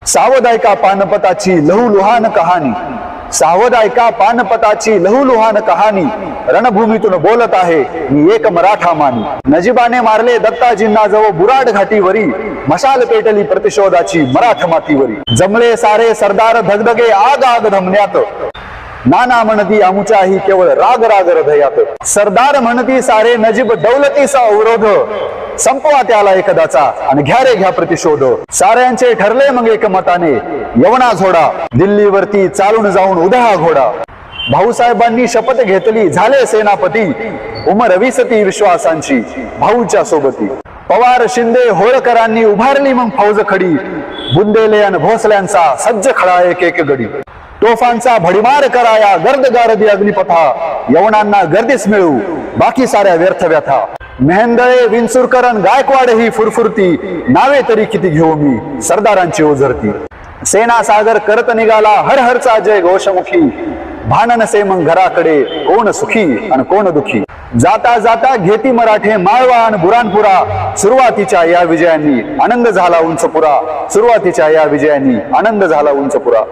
सावध ऐका पानपताची लहूलुहान कहाणी, सावध ऐका पानपताची लहूलुहान कहाणी, रणभूमीतून बोलत आहे मी एक मराठा मानी। नजिबाने मारले दत्ताजींना जवळ बुराड घाटीवरी, मशाल पेटली प्रतिशोधाची मराठ मातीवरी। जमले सारे सरदार धगधगे आग आग धमन्यात, नाना म्हणती आमुच्याही केवळ राग राग हृदयात। सरदार म्हणती सारे नजीब दौलतीचा अवरोध, संपवा त्याला एकदाचा आणि घ्या रे घ्या प्रतिशोध। साऱ्यांचे ठरले मग एकमताने यवना झोडा, दिल्लीवरती चालून जाऊन उद्या घोडा। भाऊसाहेबांनी शपथ घेतली झाले सेनापती, उमर विसती विश्वासांची भाऊच्या सोबती। पवार शिंदे होळकरांनी उभारली मग फौज खडी, बुंदेले अन भोसल्यांचा सज्ज खडा एक एक गडी। तोफांचा भडीमार कराया गर्द गारदी अग्निपथा, यवनांना गर्दीस मिळू बाकी साऱ्या व्यर्थ व्यथा। मेहंदळे विंचुरकरन गायकवाड ही फुरफुरती, नावे तरी किती घेऊ मी सरदारांची ओझरती। सेना सागर करत निघाला हर हरचा जय घोषमुखी, भान नसे मग घराकडे कोण सुखी आणि कोण दुखी। जाता जाता घेती मराठे माळवा आणि बुरानपुरा, सुरुवातीच्या या विजयांनी आनंद झाला उंचपुरा, सुरुवातीच्या या विजयांनी आनंद झाला उंचपुरा।